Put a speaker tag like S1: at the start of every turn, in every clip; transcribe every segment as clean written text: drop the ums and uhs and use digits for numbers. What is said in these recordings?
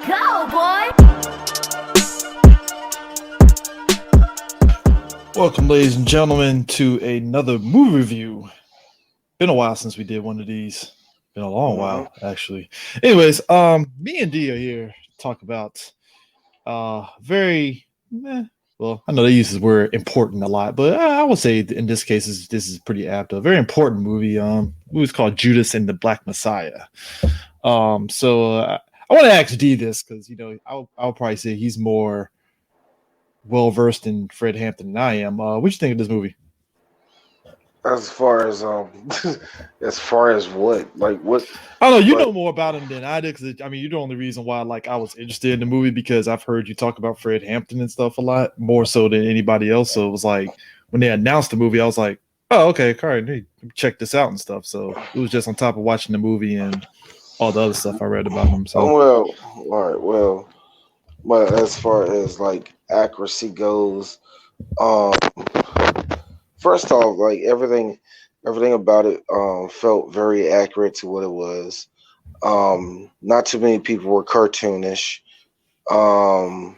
S1: Go, boy!
S2: Welcome, ladies and gentlemen, to another movie review. Been a while since we did one of these. Been a long while, actually. Anyways, me and D are here to talk about well, I know they use this word important a lot, but I would say in this case this is pretty apt. A very important movie. Movie's called Judas and the Black Messiah. I want to ask D this because I'll probably say he's more well versed in Fred Hampton than I am. What you think of this movie?
S3: As far as as far as what, like what?
S2: I don't know. You know more about him than I do. Because I mean, you're the only reason why I was interested in the movie because I've heard you talk about Fred Hampton and stuff a lot more so than anybody else. So it was like when they announced the movie, I was like, oh, okay, all right, hey, check this out and stuff. So it was just on top of watching the movie and all the other stuff I read about him. So
S3: Well, all right, but as far as like accuracy goes, um, first off, like everything about it felt very accurate to what it was. Not too many people were cartoonish. Um,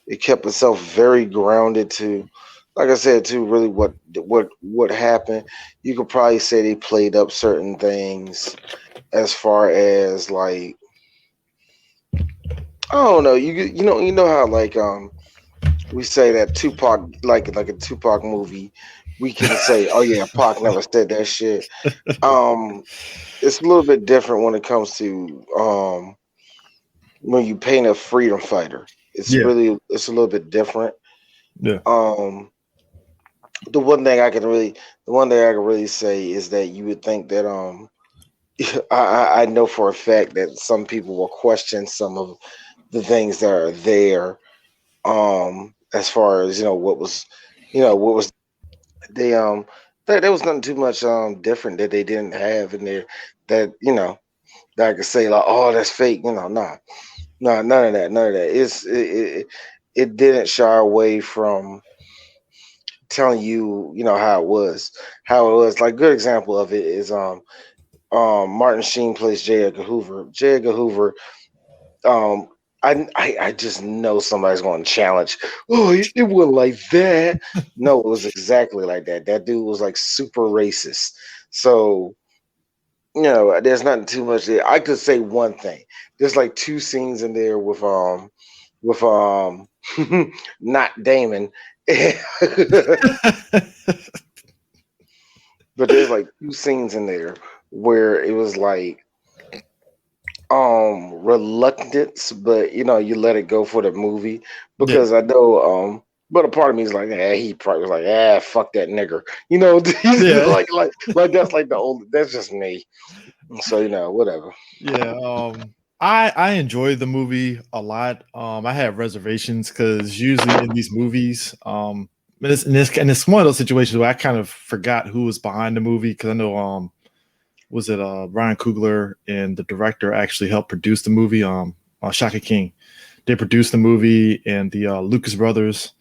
S3: it kept itself very grounded to, like I said, to really what happened. You could probably say they played up certain things as far as like, I don't know, you know how like we say that Tupac, like a Tupac movie, we can say, oh yeah, Pac never said that shit. It's a little bit different when it comes to when you paint a freedom fighter. It's
S2: Yeah.
S3: it's a little bit different.
S2: yeah,
S3: The one thing I can really say is that you would think that I know for a fact that some people will question some of the things that are there. As far as what was they there was nothing too much different that they didn't have in there that that I could say like, oh, that's fake. Nah, none of that. It didn't shy away from telling you how it was. Like, good example of it is Martin Sheen plays J. Edgar Hoover. J. Edgar Hoover, um, I just know somebody's going to challenge. Oh, it wasn't like that. No, it was exactly like that. That dude was like super racist. So there's nothing too much there. I could say one thing. There's like two scenes in there with with not Damon. But there's like two scenes in there where it was like reluctance, but you let it go for the movie because I know but a part of me is like, he probably was like, fuck that nigger.
S2: Yeah.
S3: like that's like the old, that's just me. So whatever.
S2: Yeah, I enjoyed the movie a lot. I had reservations because usually in these movies, and it's one of those situations where I kind of forgot who was behind the movie because I know was it Ryan Coogler and the director actually helped produce the movie. Shaka King, they produced the movie, and the Lucas brothers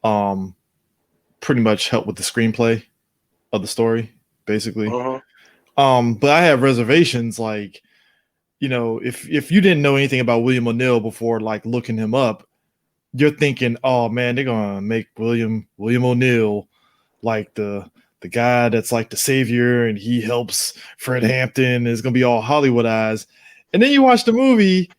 S2: pretty much helped with the screenplay of the story, basically. But I have reservations, like, if you didn't know anything about William O'Neill before, like looking him up, you're thinking, oh man, they're gonna make William O'Neill like the guy that's like the savior, and he helps Fred Hampton. Is gonna be all Hollywoodized, and then you watch the movie,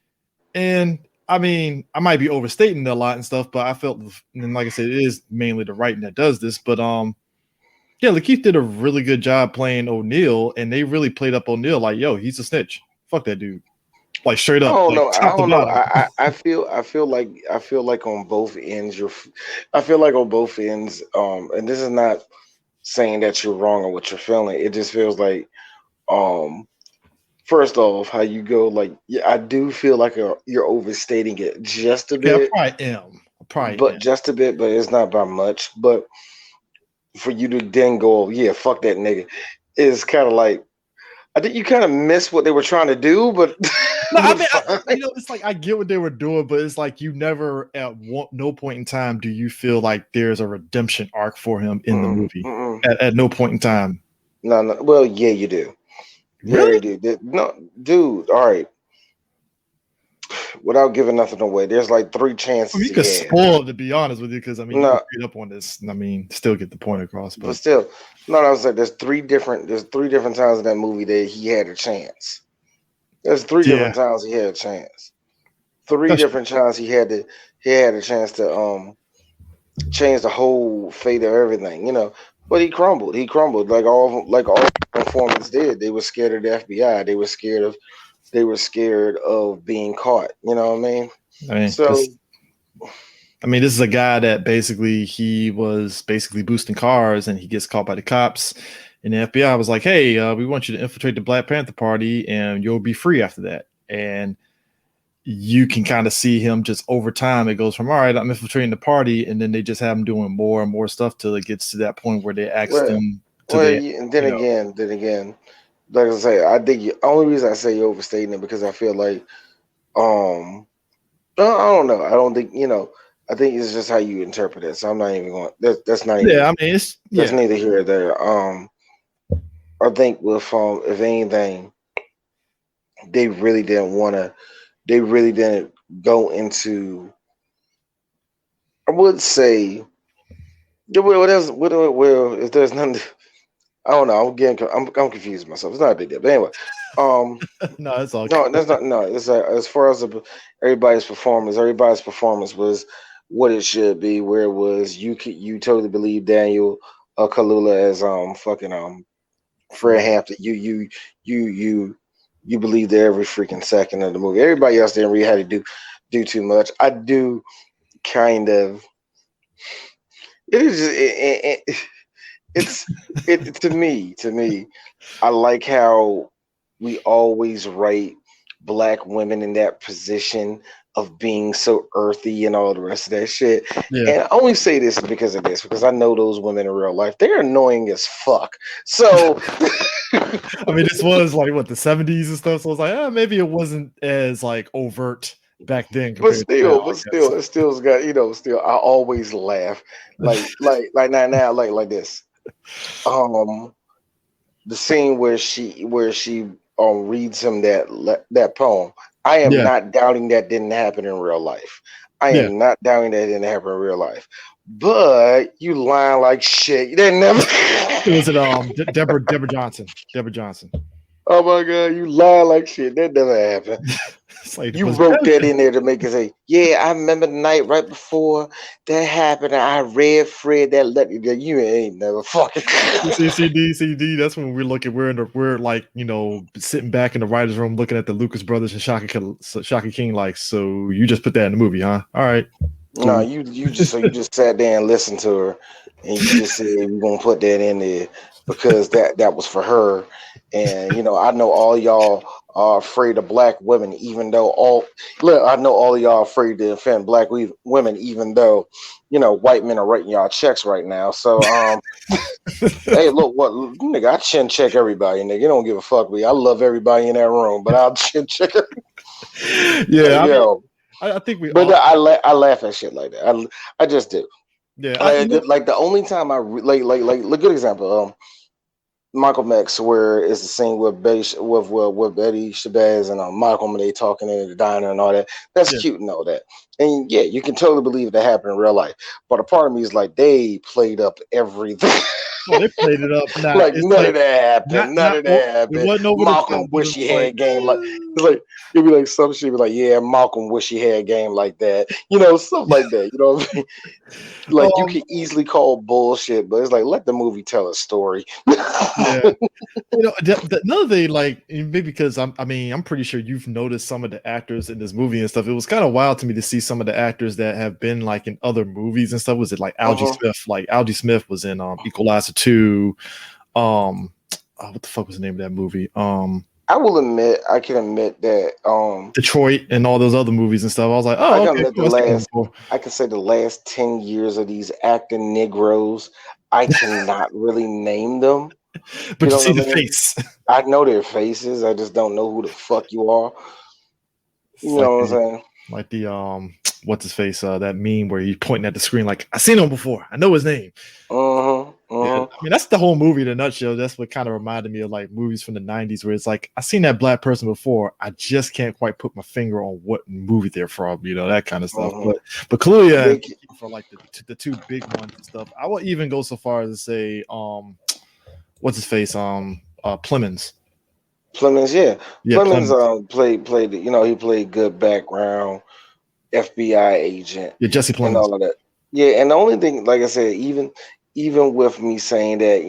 S2: and I mean, I might be overstating it a lot and stuff, but I felt, and like I said, it is mainly the writing that does this, but yeah, Lakeith did a really good job playing O'Neill, and they really played up O'Neill like, yo, he's a snitch. Fuck that dude. Like straight up.
S3: I
S2: Like top to
S3: don't know.
S2: bottom.
S3: I feel like on both ends I feel like on both ends. And this is not saying that you're wrong on what you're feeling. It just feels like, first off, how you go, like, yeah, I do feel like you're overstating it just a bit.
S2: Yeah, I probably am.
S3: But just a bit, but it's not by much. But for you to then go, yeah, fuck that nigga, is kind of like, I think you kind of miss what they were trying to do, but
S2: No, I mean, it's like I get what they were doing, but it's like you never, no point in time, do you feel like there's a redemption arc for him in the movie. At no point in time.
S3: No. Well, yeah, you do.
S2: Really?
S3: Yeah, you do. No, dude. All right. without giving nothing away, there's like 3 chances
S2: You
S3: he
S2: could
S3: had.
S2: spoil it, to be honest with you, because I mean, you
S3: No,
S2: can read up on this. I mean, still get the point across.
S3: but
S2: But
S3: still, no, I was like, there's 3 different times in that movie that he had a chance. There's 3
S2: yeah,
S3: different times he had a chance. 3
S2: that's
S3: different times he had a chance to change the whole fate of everything, you know. But he crumbled. He crumbled like all informants did. They were scared of the FBI. They were scared of being caught. You know what I mean?
S2: I mean,
S3: So
S2: this is a guy that basically he was basically boosting cars, and he gets caught by the cops. And the FBI was like, "Hey, we want you to infiltrate the Black Panther Party, and you'll be free after that." And you can kind of see him just over time. It goes from, all right, I'm infiltrating the party, and then they just have him doing more and more stuff till it gets to that point where they ask them to
S3: and then again, like I say, I think the only reason I say you're overstating it because I feel like I don't know. I don't think I think it's just how you interpret it. So I'm not even going. That's not even.
S2: Yeah, I mean,
S3: that's neither here or there. I think with if anything, they really didn't want to. They really didn't go into. I would say, if there's nothing, I don't know. I'm confused myself. It's not a big deal. But anyway,
S2: no, it's all
S3: no, that's not. No, it's as far as everybody's performance was what it should be. Where it was, you totally believe Daniel Kalula as fucking Fred Hampton. You believed every freaking second of the movie. Everybody else didn't really have to do too much. I do kind of. It is. It's to me. I like how we always write Black women in that position of being so earthy and all the rest of that shit.
S2: Yeah.
S3: And I only say this because of this, because I know those women in real life. They're annoying as fuck. So
S2: I mean, this was like what, the 70s and stuff. So I was like, maybe it wasn't as like overt back then.
S3: but
S2: still,
S3: it still's got, still I always laugh. Like now like this. The scene where she reads him that poem. I am not doubting that didn't happen in real life. I am not doubting that didn't happen in real life. But you lying like shit. You didn't never.
S2: Was it Deborah Johnson? Deborah Johnson.
S3: Oh my god, you lie like shit. That never happened.
S2: Like,
S3: you wrote that in there to make it say, yeah, I remember the night right before that happened. And I read Fred that letter. You ain't never fucking
S2: CD. That's when we're like, sitting back in the writer's room looking at the Lucas brothers and Shaka King, like, so you just put that in the movie, huh? All right.
S3: Cool. No, you just sat there and listened to her, and you just said we're gonna put that in there because that was for her. And I know all y'all are afraid of Black women, even though I know all of y'all are afraid to offend Black women, even though white men are writing y'all checks right now. So hey, look, what nigga, I chin check everybody, nigga. You don't give a fuck me. I love everybody in that room, but I'll chin check it.
S2: Yeah, I think we.
S3: But I laugh at shit like that. I just do.
S2: Yeah,
S3: like the only time I like good example. Malcolm X, where it's the scene with Betty Shabazz and Malcolm, and they talking in the diner and all that. That's cute and all that. And yeah, you can totally believe that happened in real life. But a part of me is like, they played up everything.
S2: Well, they played it up. Nah,
S3: like none of that happened. None of that happened. Malcolm wish he had a game like it'd be like some shit. Be like, yeah, Malcolm wish he had a game like that. Stuff like that. You know what I mean? Like you can easily call bullshit, but it's like let the movie tell a story.
S2: Yeah. Another thing, like maybe because I'm pretty sure you've noticed some of the actors in this movie and stuff. It was kind of wild to me to see some of the actors that have been like in other movies and stuff. Was it like Algie Smith? Like Algie Smith was in Equalizer 2. What the fuck was the name of that movie?
S3: I can admit that
S2: Detroit and all those other movies and stuff. I was like,
S3: I can say the last 10 years of these acting Negroes, I cannot really name them.
S2: But you see the face.
S3: I know their faces. I just don't know who the fuck you are. You know what I'm saying?
S2: Like the what's his face? That meme where he's pointing at the screen like, I seen him before. I know his name. Yeah, I mean that's the whole movie in a nutshell. That's what kind of reminded me of like movies from the '90s, where it's like I seen that black person before. I just can't quite put my finger on what movie they're from, that kind of stuff. But Kaluuya for like the two big ones and stuff. I will even go so far as to say, what's his face, Plemons.
S3: Plemons, yeah. Plemons played. He played good background FBI agent.
S2: Yeah, Jesse Plemons
S3: and all of that. Yeah, and the only thing, like I said, even with me saying that,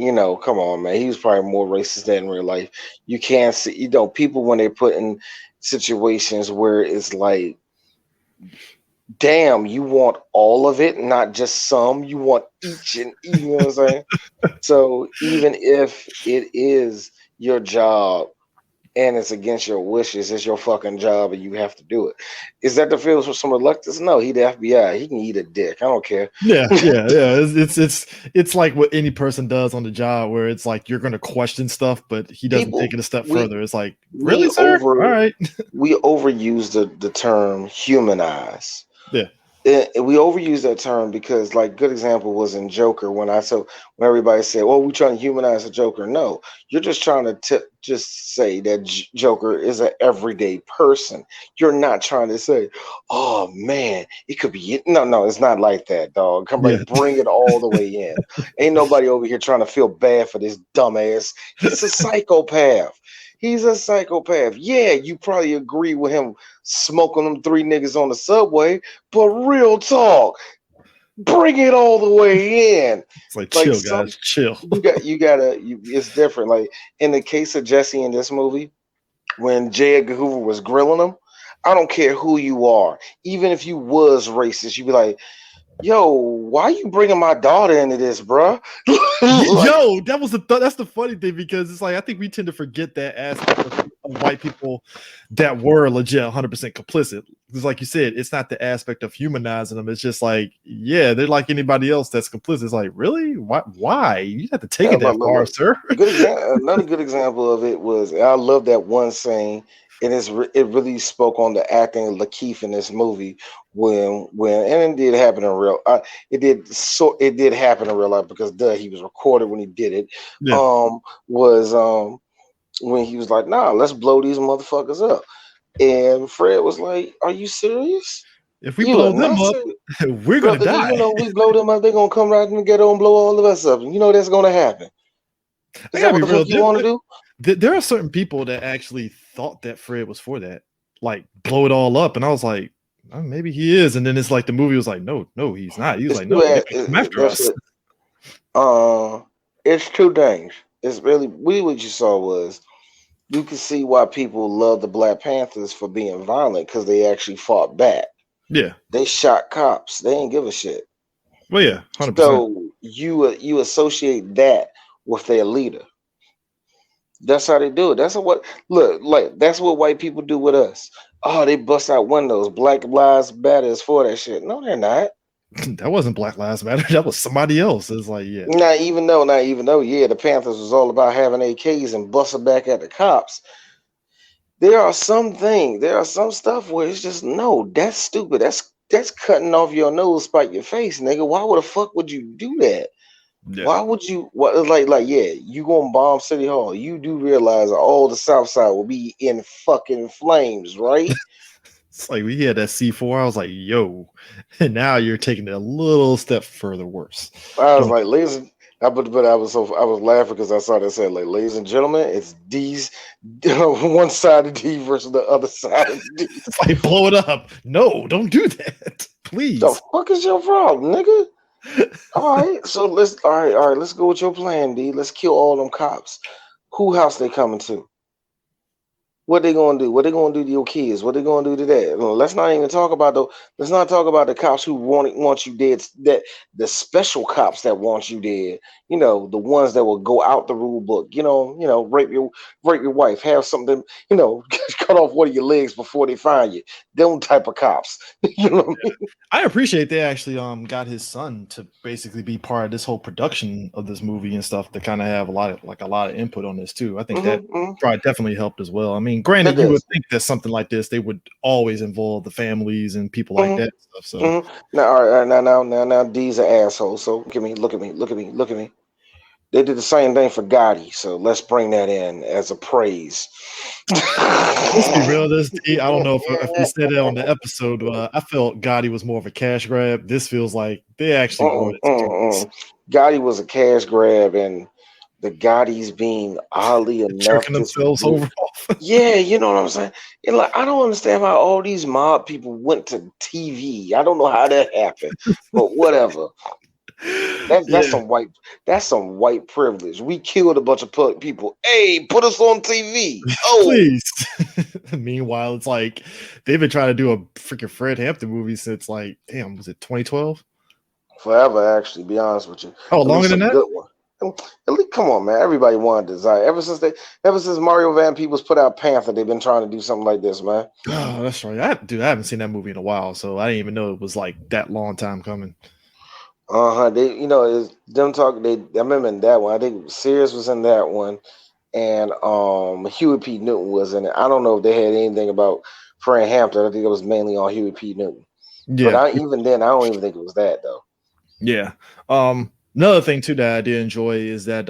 S3: come on, man, he was probably more racist than in real life. You can't see, people when they're put in situations where it's like, damn, you want all of it, not just some. You want each and you know what I'm saying? So even if it is your job and it's against your wishes, it's your fucking job and you have to do it. Is that the feels with some reluctance? No, he the FBI. He can eat a dick. I don't care.
S2: Yeah. It's like what any person does on the job, where it's like you're going to question stuff, but he doesn't take it a step further. It's like, really, sir? All right.
S3: We overuse the term humanize.
S2: Yeah.
S3: We overuse that term because, like, good example was in Joker when everybody said, "Well, we're trying to humanize the Joker." No, you're just trying to just say that Joker is an everyday person. You're not trying to say, "Oh man, it could be." No, it's not like that, dog. Come back, bring it all the way in. Ain't nobody over here trying to feel bad for this dumbass. He's a psychopath. He's a psychopath. Yeah, you probably agree with him smoking them 3 niggas on the subway, but real talk, bring it all the way in.
S2: It's like chill, guys, chill.
S3: You gotta. It's different. Like in the case of Jesse in this movie, when J. Edgar Hoover was grilling him, I don't care who you are, even if you was racist, you'd be like, yo, why you bringing my daughter into this, bro?
S2: Yo, that's the funny thing, because it's like I think we tend to forget that aspect of white people that were legit 100% complicit. Because like you said, it's not the aspect of humanizing them. It's just like, yeah, they're like anybody else that's complicit. It's like, really? Why? You have to take it that far, sir.
S3: Another good example of it was, I love that one scene, and it really spoke on the acting of Lakeith in this movie when and it did happen in real it did happen in real life because he was recorded when he did it.
S2: Yeah.
S3: When he was like, nah, let's blow these motherfuckers up. And Fred was like, are you serious?
S2: If we blow them up, we're going to die.
S3: We blow them up, they're going to come right in the ghetto and blow all of us up. And that's going to happen. Is that what the fuck you want to do?
S2: There are certain people that actually thought that Fred was for that. Like, blow it all up. And I was like, oh, maybe he is. And then it's like the movie was like, no, he's not. He was like, no, come after us.
S3: It's 2 things. It's really what you saw was, you can see why people love the Black Panthers for being violent, because they actually fought back.
S2: Yeah.
S3: They shot cops. They didn't give a shit.
S2: Well, yeah, 100%.
S3: So you associate that with their leader. That's how they do it. That's what white people do with us. Oh, they bust out windows. Black Lives Matter is for that shit. No, they're not.
S2: That wasn't Black Lives Matter. That was somebody else. It's like, yeah.
S3: Not even though, the Panthers was all about having AKs and busting back at the cops. There are some stuff where it's just, no, that's stupid. That's cutting off your nose, spite your face, nigga. Why the fuck would you do that? Yeah. Why would you? You gonna bomb City Hall? You do realize that all the South Side will be in fucking flames, right?
S2: It's like we had that C4. I was like, yo, and now you're taking it a little step further worse.
S3: I was like, I was laughing because I saw that said, like, ladies and gentlemen, it's D's one side of D versus the other side of D.
S2: It's like, blow it up. No, don't do that, please.
S3: The fuck is your problem, nigga? All right, so let's go with your plan, D. Let's kill all them cops. Who house they coming to? What they gonna do? What they gonna do to your kids? What they gonna do to that? Let's not even talk about the cops who want you dead. That the special cops that want you dead. The ones that will go out the rule book. Rape your wife, have something. Cut off one of your legs before they find you. Them type of cops. You know what I mean?
S2: I appreciate they actually got his son to basically be part of this whole production of this movie and stuff, to kind of have a lot of input on this too. I think that probably definitely helped as well. I mean, granted, you would think that something like this, they would always involve the families and people like that and stuff. So
S3: now, all right, now D's an asshole. So look at me. They did the same thing for Gotti, so let's bring that in as a praise.
S2: Let's be real. I don't know if we said it on the episode. I felt Gotti was more of a cash grab. This feels like they actually wanted to do this.
S3: Gotti was a cash grab, and the Gottis being oddly enough
S2: jerking themselves over.
S3: Yeah, you know what I'm saying? And like, I don't understand how all these mob people went to TV. I don't know how that happened, but whatever. That's some white privilege. We killed a bunch of people. Hey, put us on TV. Oh,
S2: please. Meanwhile, it's like they've been trying to do a freaking Fred Hampton movie since like, damn, was it 2012?
S3: Forever, actually. Be honest with you.
S2: Oh, longer than that.
S3: Good one. At least, come on, man. Everybody wanted Desire. Ever since Mario Van Peebles put out Panther, they've been trying to do something like this, man.
S2: Oh, that's right. I haven't seen that movie in a while, so I didn't even know it was like that long time coming.
S3: They, it's them talking. I remember in that one. I think Sears was in that one, and Huey P. Newton was in it. I don't know if they had anything about Fred Hampton. I think it was mainly on Huey P. Newton. Yeah. But even then, I don't even think it was that though.
S2: Yeah. Another thing too that I did enjoy is that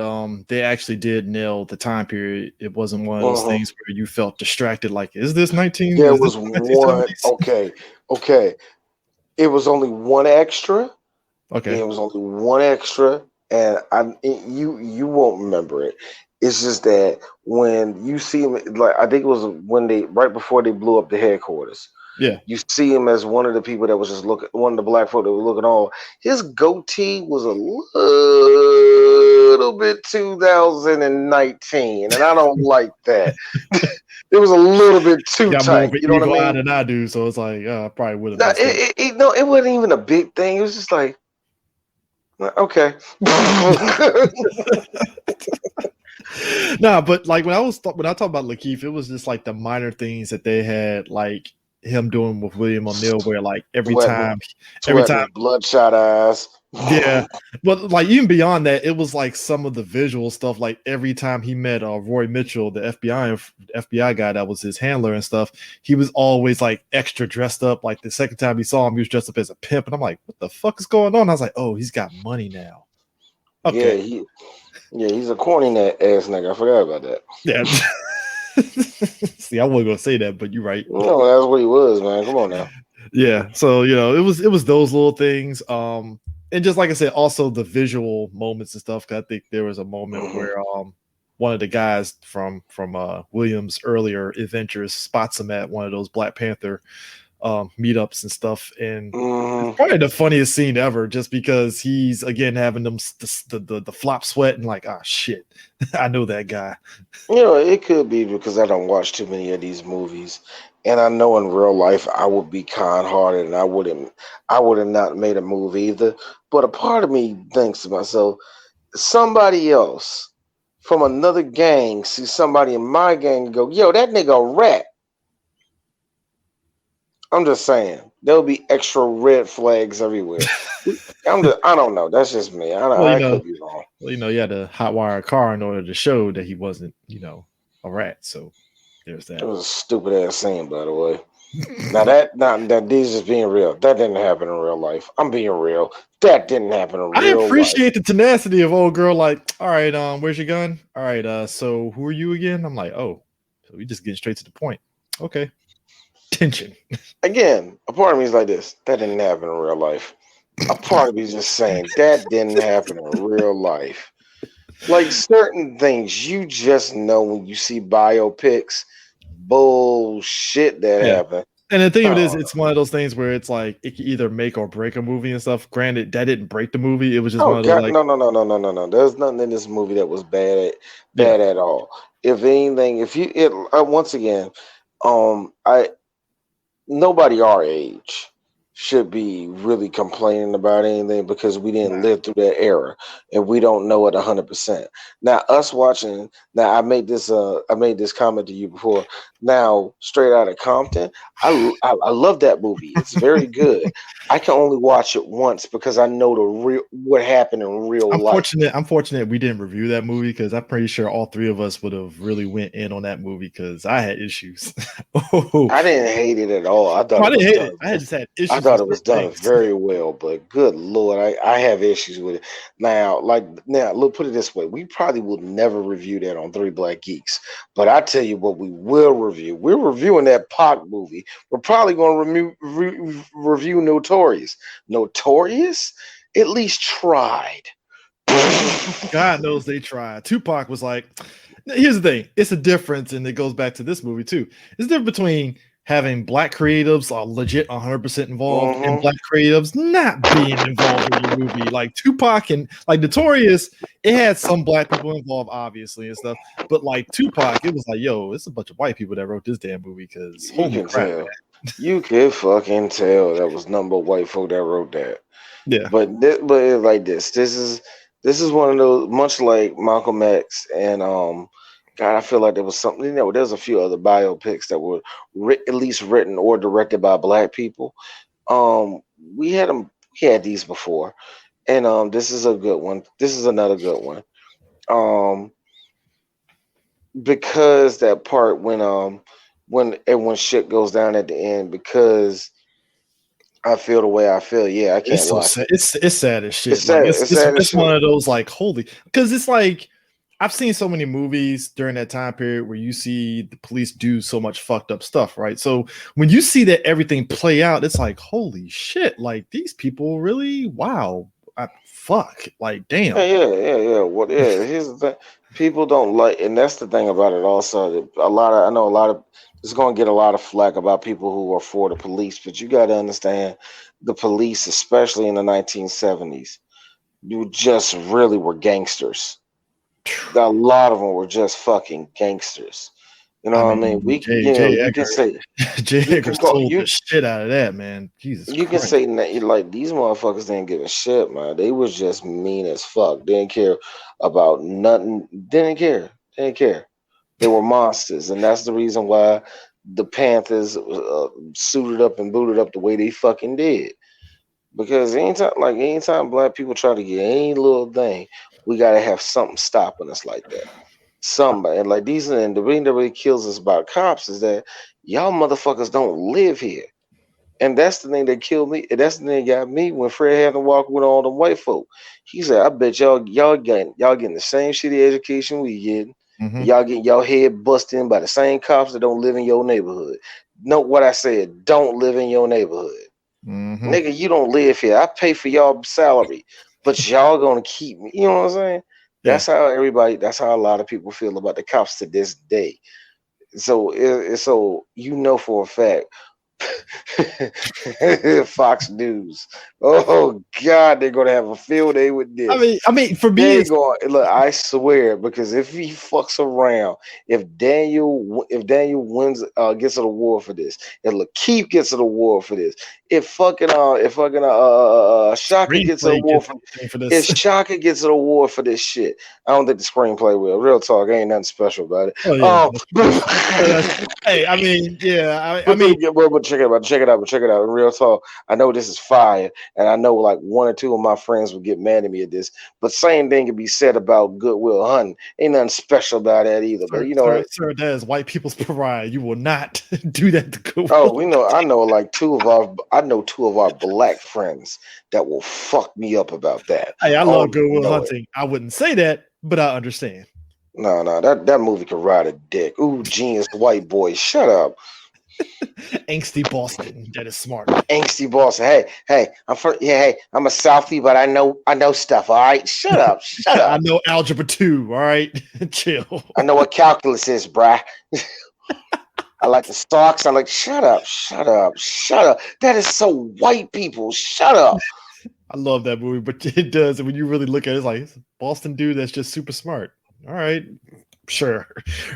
S2: they actually did nail the time period. It wasn't one of those things where you felt distracted. Like, is this 19?
S3: There was one. Okay. It was only one extra.
S2: Okay.
S3: It was only one extra, and you won't remember it. It's just that when you see him, like I think it was right before they blew up the headquarters.
S2: Yeah,
S3: you see him as one of the people that was just one of the black folk that was looking on. His goatee was a little bit 2019, and I don't like that. It was a little bit too tight. You know what I mean?
S2: Than I do, so it's like I probably would have.
S3: It wasn't even a big thing. It was just like, okay.
S2: Nah, but like when I talk about Lakeith, it was just like the minor things that they had, like him doing with William O'Neill, where like every time
S3: bloodshot eyes.
S2: Yeah, but like even beyond that, it was like some of the visual stuff. Like every time he met Roy Mitchell, the FBI guy that was his handler and stuff, he was always like extra dressed up. Like the second time he saw him, he was dressed up as a pimp, and I'm like, what the fuck is going on? I was like, oh, he's got money now. Okay,
S3: he's a corny ass nigga. I forgot about that.
S2: Yeah. See, I wasn't gonna say that, but you're right.
S3: No, that's what he was, man. Come on now.
S2: Yeah, so it was those little things. And just like I said, also the visual moments and stuff. Cause I think there was a moment where one of the guys from Williams' earlier adventures spots him at one of those Black Panther meetups and stuff, and it's probably the funniest scene ever, just because he's again having them the flop sweat and like, ah, shit, I know that guy.
S3: It could be because I don't watch too many of these movies, and I know in real life I would be kind-hearted and I would have not made a move either. But a part of me thinks to myself, somebody else from another gang see somebody in my gang and go, yo, that nigga a rat. I'm just saying, there'll be extra red flags everywhere. I don't know. That's just me. I could be wrong.
S2: Well, you had to hotwire a car in order to show that he wasn't, a rat. So there's that.
S3: It was a stupid ass scene, by the way. Now these just being real. That didn't happen in real life. I'm being real. That didn't happen in real life.
S2: I appreciate the tenacity of old girl. Like, all right, where's your gun? All right, so who are you again? I'm like, oh, so we just get straight to the point. Okay. Tension.
S3: Again, a part of me is like this. That didn't happen in real life. A part of me is just saying that didn't happen in real life. Like certain things, you just know when you see biopics, bullshit that happened.
S2: And the thing of it is, it's one of those things where it's like it can either make or break a movie and stuff. Granted, that didn't break the movie. It was just one of those. Like,
S3: no. There's nothing in this movie that was bad at all. If anything, once again, nobody our age should be really complaining about anything because we didn't live through that era and we don't know it 100%. Now, us watching, I made this comment to you before. Now, Straight Outta Compton, I love that movie. It's very good. I can only watch it once because I know what happened in real life.
S2: I'm fortunate we didn't review that movie because I'm pretty sure all three of us would have really went in on that movie because I had issues.
S3: I didn't hate it at all. I didn't hate it.
S2: I just had issues.
S3: thought it was done very well, but good Lord, I have issues with it. Now, look, put it this way: we probably will never review that on Three Black Geeks, but I tell you what, we will review. We're reviewing that Pac movie. We're probably going to review Notorious. Notorious, at least tried.
S2: God knows they tried. Tupac was like, here's the thing. It's a difference, and it goes back to this movie too. It's different between having black creatives are legit 100% involved and black creatives not being involved in the movie. Like Tupac and like Notorious, it had some black people involved, obviously, and stuff. But like Tupac, it was like, yo, it's a bunch of white people that wrote this damn movie because holy crap. Man.
S3: You can fucking tell that was number white folk that wrote that.
S2: Yeah.
S3: But it's like this. This is one of those, much like Malcolm X and God, I feel like there was something, there's a few other biopics that were at least written or directed by black people. We had these before, and this is a good one. This is another good one. Because that part when everyone shit goes down at the end, because I feel the way I feel. Yeah, I can't watch it.
S2: It's sad as shit.
S3: It's sad.
S2: It's one of those like holy, because it's like I've seen so many movies during that time period where you see the police do so much fucked up stuff, right? So when you see that everything play out, it's like holy shit! Like these people really, wow, fuck, like damn.
S3: Yeah. Well, yeah. Here's the thing: people don't like, and that's the thing about it. Also, I know a lot of. It's going to get a lot of flack about people who are for the police, but you got to understand the police, especially in the 1970s, you just really were gangsters. A lot of them were just fucking gangsters. You know what I mean? You can say
S2: J. Edgar sold the shit out of that, man. Jesus
S3: You
S2: Christ.
S3: can say like these motherfuckers didn't give a shit, man. They was just mean as fuck. They didn't care about nothing. Didn't care. They were monsters, and that's the reason why the Panthers suited up and booted up the way they fucking did. Because anytime black people try to get any little thing, we gotta have something stopping us like that. Somebody, and like these, and the reason that really kills us about cops is that y'all motherfuckers don't live here. And that's the thing that killed me. And that's the thing that got me when Fred Hampton walked with all them white folk. He said, I bet y'all getting the same shitty education we getting. Mm-hmm. Y'all getting y'all head busted in by the same cops that don't live in your neighborhood. Note what I said, don't live in your neighborhood. Mm-hmm. Nigga, you don't live here. I pay for y'all salary, but y'all gonna keep me. You know what I'm saying? Yeah. That's how a lot of people feel about the cops to this day. So for a fact, Fox News. Oh God, they're gonna have a field day with this.
S2: I mean, for me,
S3: look. I swear, because if he fucks around, if Daniel wins, gets an award for this, if Lakeith gets an award for this, if Shaka gets an award for this, if Shaka gets an award for this shit, I don't think the screenplay will. Real talk, ain't nothing special about it.
S2: Oh, yeah. Hey, I mean, yeah, I mean,
S3: but check it out. Real talk, I know this is fire, and I know like one or two of my friends would get mad at me at this, but same thing can be said about Good Will Hunting. Ain't nothing special about that either. But
S2: sir, that is white people's pariah. You will not do that to Good Will.
S3: Oh, I know two of our black friends that will fuck me up about that.
S2: Hey, I love Good Will Hunting. I wouldn't say that, but I understand.
S3: No, that movie could ride a dick. Ooh, genius white boy, shut up.
S2: Angsty Boston, that is smart.
S3: Angsty Boston. Hey, I'm a Southie, but I know stuff. All right, shut up.
S2: I know algebra 2. All right, chill.
S3: I know what calculus is, bruh. I like the stocks. I like shut up. That is so white people. Shut up.
S2: I love that movie, but it does. And when you really look at it, it's like it's a Boston dude that's just super smart. All right, sure.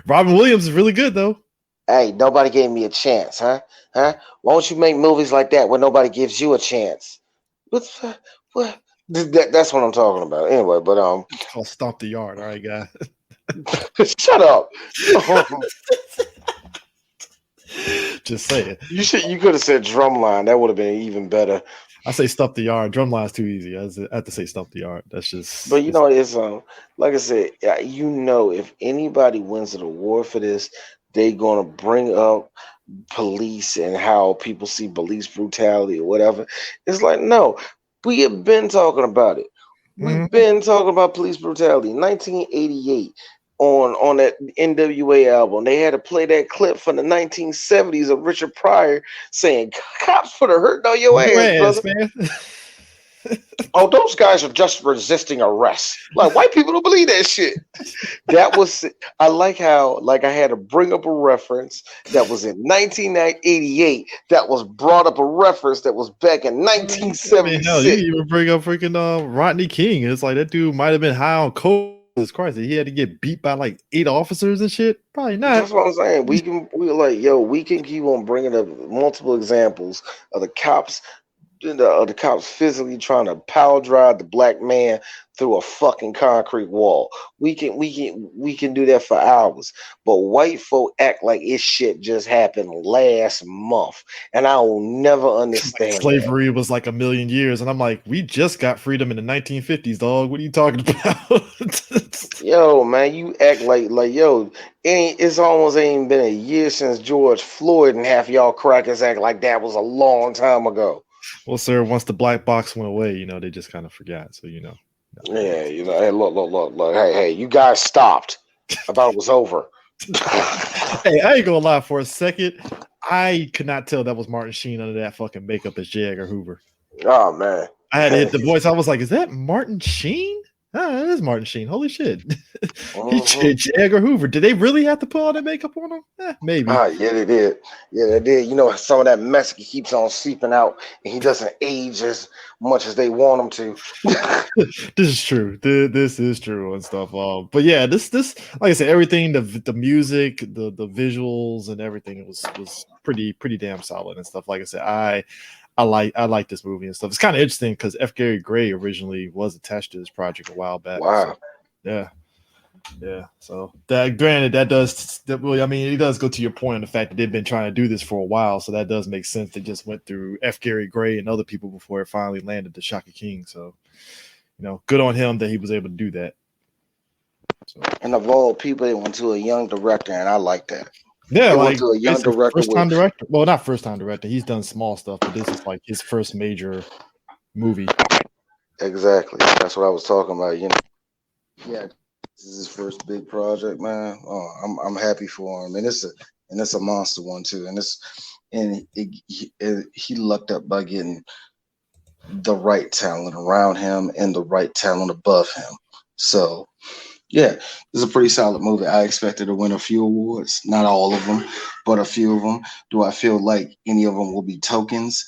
S2: Robin Williams is really good though.
S3: Hey, nobody gave me a chance, huh? Why don't you make movies like that when nobody gives you a chance? What? That's what I'm talking about. Anyway, but
S2: it's called Stomp the Yard. All right, guy.
S3: Shut up.
S2: Just say it.
S3: You could have said Drumline. That would have been even better.
S2: I say Stomp the Yard. Drumline's too easy. I have to say Stomp the Yard. That's just.
S3: But it's like I said, if anybody wins an award for this, they're gonna bring up police and how people see police brutality or whatever. It's like, no, we have been talking about it. We've been talking about police brutality. 1988 on that NWA album, they had to play that clip from the 1970s of Richard Pryor saying, "Cops put a hurting on your ass, brother."
S2: Man.
S3: Oh, those guys are just resisting arrest. Like, white people don't believe that shit. That was, I like how, like, I had to bring up a reference that was in 1988 that was brought up a reference that was back in 1976.
S2: Hell, you even bring up freaking Rodney King. It's like that dude might have been high on coke. Christ, he had to get beat by like 8 officers and shit. Probably not.
S3: That's what I'm saying. We can keep on bringing up multiple examples of the cops physically trying to power drive the black man through a fucking concrete wall. We can do that for hours. But white folk act like this shit just happened last month. And I will never understand
S2: slavery was like 1,000,000 years. And I'm like, we just got freedom in the 1950s, dog. What are you talking about?
S3: Yo, man, you act like yo, it's almost ain't been a year since George Floyd, and half y'all crackers act like that was a long time ago.
S2: Well, sir, once the black box went away, they just kind of forgot. So,
S3: Yeah, hey, look. Hey, you guys stopped. I thought it was over.
S2: Hey, I ain't gonna lie. For a second, I could not tell that was Martin Sheen under that fucking makeup as J. Edgar Hoover.
S3: Oh, man.
S2: I had to hit the voice. I was like, is that Martin Sheen? Oh, it is Martin Sheen. Holy shit. J. Edgar Hoover. Did they really have to put all that makeup on him? Maybe.
S3: Yeah, they did. Yeah, they did. Some of that mess keeps on seeping out, and he doesn't age as much as they want him to.
S2: This is true. This is true and stuff. But yeah, this like I said, everything, the music, the visuals and everything was pretty damn solid and stuff. Like I said, I like this movie and stuff. It's kind of interesting because F. Gary Gray originally was attached to this project a while back.
S3: Wow.
S2: So, yeah. So that, granted, it does go to your point on the fact that they've been trying to do this for a while. So that does make sense. They just went through F. Gary Gray and other people before it finally landed to Shaka King. So, good on him that he was able to do that. So.
S3: And of all people, they went to a young director, and I like that.
S2: Yeah, like
S3: to a young director.
S2: First-time director. Well, not first-time director. He's done small stuff, but this is like his first major movie.
S3: Exactly. That's what I was talking about. Yeah, this is his first big project, man. Oh, I'm happy for him, and it's a monster one too. And he lucked up by getting the right talent around him and the right talent above him. So. Yeah, it's a pretty solid movie. I expected to win a few awards, not all of them, but a few of them. Do I feel like any of them will be tokens?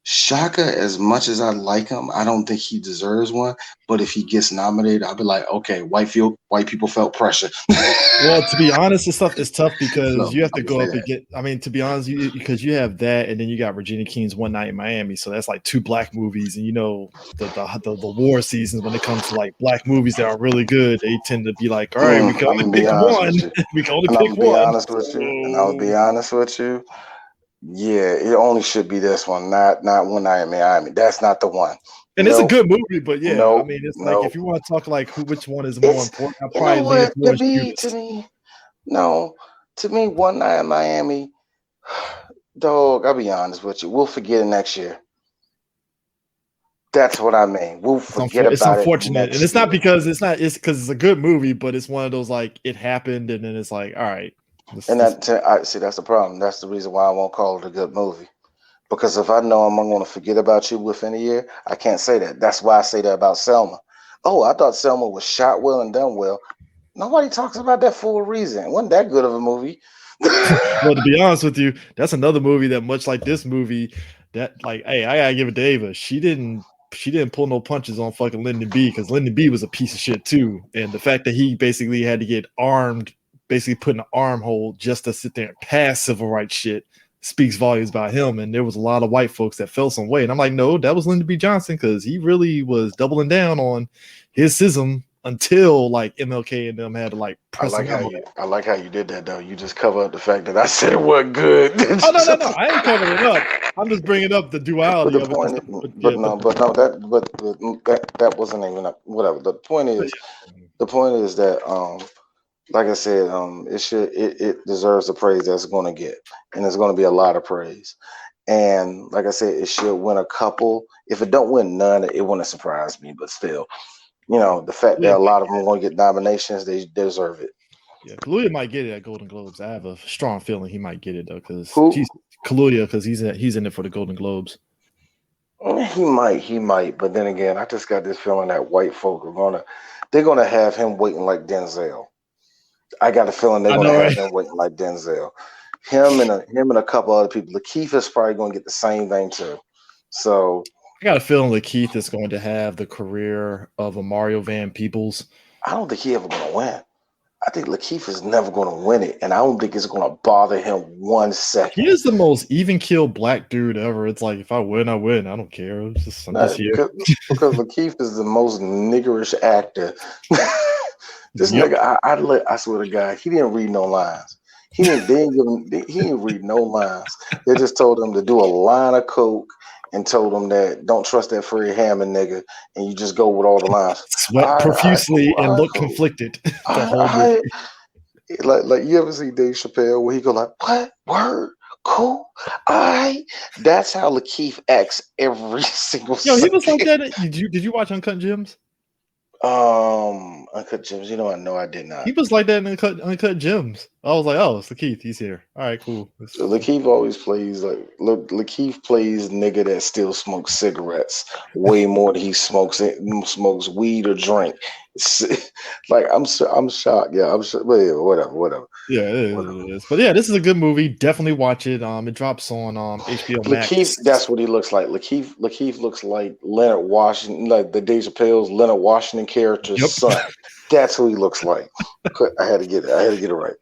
S3: Shaka, as much as I like him, I don't think he deserves one. But if he gets nominated, I'll be like, okay, white people felt pressure.
S2: Well, to be honest, it's tough because you have to go up and get. I mean, to be honest, because you have that, and then you got Regina King's One Night in Miami, so that's like 2 black movies, and the war seasons when it comes to like black movies that are really good, they tend to be like, all right, we can only pick one. We can only pick one.
S3: I'll be honest with you. Yeah, it only should be this one, not One Night in Miami. That's not the one.
S2: And it's a good movie, but yeah, I mean, it's like if you want to talk like which one is more important, I'll probably lean towards Judas.
S3: To me, One Night in Miami, dog. I'll be honest with you, we'll forget it next year. That's what I mean. We'll forget about it.
S2: It's unfortunate, and it's not because it's because it's a good movie, but it's one of those like it happened, and then it's like, all right.
S3: I see that's the problem. That's the reason why I won't call it a good movie. Because if I know I'm going to forget about you within a year, I can't say that. That's why I say that about Selma. Oh, I thought Selma was shot well and done well. Nobody talks about that for a reason. It wasn't that good of a movie.
S2: Well, to be honest with you, that's another movie that much like this movie that like, hey, I gotta give it to Ava. She didn't pull no punches on fucking Lyndon B because Lyndon B was a piece of shit too. And the fact that he basically had to get armed, basically put in an armhole just to sit there and pass civil rights shit speaks volumes about him. And there was a lot of white folks that felt some way. And I'm like, no, that was Lyndon B. Johnson because he really was doubling down on his schism until like MLK and them had to like press
S3: I like how you did that though. You just cover up the fact that I said it wasn't good.
S2: No. I ain't covering it up. I'm just bringing up the duality of it.
S3: That wasn't even whatever. The point is that like I said, it deserves the praise that's going to get, and it's going to be a lot of praise. And like I said, it should win a couple. If it don't win none, it wouldn't surprise me. But still, the fact that a lot of them are going to get nominations, they deserve it.
S2: Yeah, Kaluuya might get it at Golden Globes. I have a strong feeling he might get it though, because Kaluuya, because he's in it for the Golden Globes.
S3: He might, but then again, I just got this feeling that white folk they're gonna have him waiting like Denzel. I got a feeling they're gonna have him waiting like Denzel. Him and a couple other people. Lakeith is probably gonna get the same thing too. So
S2: I got a feeling Lakeith is going to have the career of a Mario Van Peebles.
S3: I don't think he ever gonna win. I think Lakeith is never going to win it, and I don't think it's going to bother him 1 second.
S2: He is the most even-keeled black dude ever. It's like, if I win, I win. I don't care. I'm just here.
S3: Because Lakeith is the most niggerish actor. This nigga, I swear to God, he didn't read no lines. He didn't read no lines. They just told him to do a line of coke and told him that don't trust that Fred Hampton nigga, and you just go with all the lines.
S2: Sweat profusely and look conflicted.
S3: Like you ever see Dave Chappelle where he go like, what? Word? Cool? Alright. That's how Lakeith acts every single
S2: Yo, he was like that. Did you watch Uncut Gems?
S3: Uncut Gems. No, I did not.
S2: He was like that in Uncut Gems. I was like, oh, it's Lakeith. He's here. All right, cool.
S3: Lakeith always plays Lakeith plays nigga that still smokes cigarettes way more than he smokes weed or drink. Like I'm shocked. Yeah, I'm sure. Whatever.
S2: Yeah, it is. But yeah, this is a good movie. Definitely watch it. It drops on HBO Max.
S3: Lakeith, that's what he looks like. Lakeith looks like Leonard Washington, like the Dave Chappelle's Leonard Washington character's son. That's who he looks like. I had to get it right.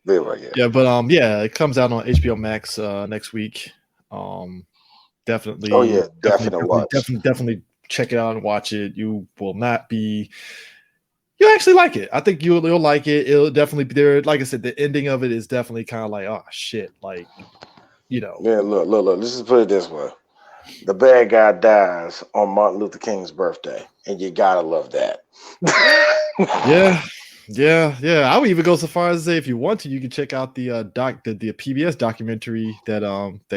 S2: Yeah, but it comes out on HBO Max next week. Definitely.
S3: Oh yeah, definitely
S2: check it out and watch it. You will not be. You'll actually like it. I think you'll like it. It'll definitely be there. Like I said, the ending of it is definitely kind of like, oh shit, like, Yeah, look.
S3: Let's just put it this way: the bad guy dies on Martin Luther King's birthday, and you gotta love that.
S2: Yeah. I would even go so far as to say, if you want to, you can check out the the PBS documentary that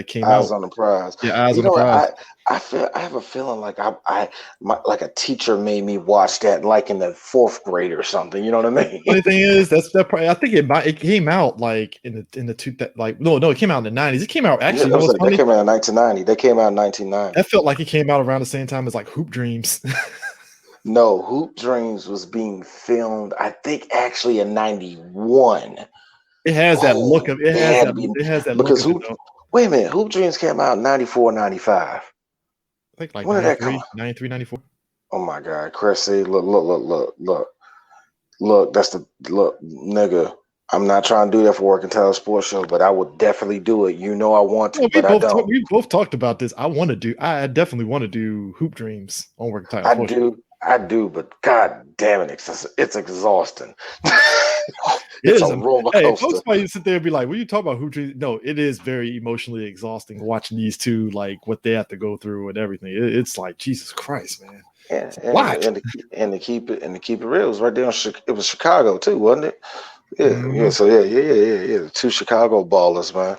S2: came out.
S3: Eyes on the Prize.
S2: Yeah, Eyes on the Prize.
S3: I have a feeling like like a teacher made me watch that like in the 4th grade or something. You know what I mean?
S2: The thing is, I think it came out like in the no, it came out in the 90s. It came out actually.
S3: They came out in 1990. They came out in 1990.
S2: That felt like it came out around the same time as like Hoop Dreams.
S3: No, Hoop Dreams was being filmed, I think, actually in 91.
S2: It has that look of it. Has that
S3: because
S2: look of it,
S3: wait a minute, Hoop Dreams came out in 94, 95.
S2: I think like
S3: when
S2: 93,
S3: did that come?
S2: 93, 94.
S3: Oh my God, Chris, see, look, that's the nigga. I'm not trying to do that for Working Title Sports Show, but I would definitely do it. I want to, but I don't.
S2: We both talked about this. I definitely want to do Hoop Dreams on Working Title Sports Show.
S3: I do, but God damn it, it's exhausting.
S2: It's
S3: a roller coaster.
S2: Hey, folks might sit there and be like, "What are you talking about? Hoop Dreams?" No, it is very emotionally exhausting watching these two, like what they have to go through and everything. It's like Jesus Christ, man.
S3: And to keep it real, it was right there. It was Chicago too, wasn't it? Yeah,
S2: Mm-hmm.
S3: So yeah. The 2 Chicago ballers, man.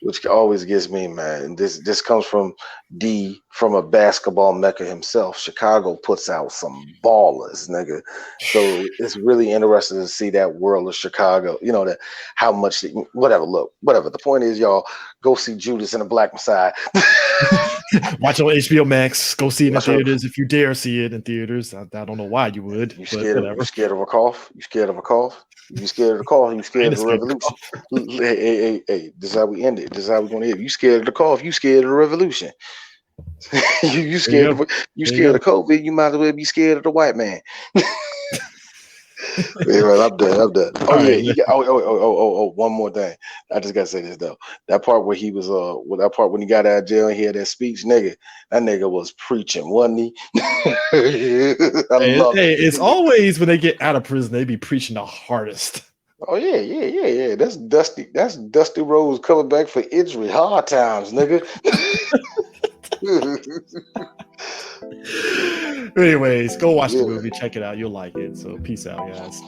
S3: Which always gets me, man. And this comes from a basketball mecca himself. Chicago puts out some ballers, nigga. So it's really interesting to see that world of Chicago. That how much whatever. The point is, y'all go see Judas and the Black Messiah.
S2: Watch on HBO Max. Go see it in theaters if you dare see it in theaters. I don't know why you would.
S3: You scared of a cough? You scared of a cough? You scared of the cough? You scared of the revolution? Hey, this is how we end it. This is how we're gonna end it. You scared of the cough? You scared of the revolution? you scared of COVID? You might as well be scared of the white man. Yeah, right, I'm done. Oh, one more thing. I just gotta say this though. That part where he was when he got out of jail and he had that speech, nigga. That nigga was preaching, wasn't he?
S2: It's always when they get out of prison, they be preaching the hardest.
S3: Oh yeah. That's Dusty Rhodes coming back for injury. Hard times, nigga.
S2: Anyways, go watch the movie, check it out. You'll like it. So peace out, guys.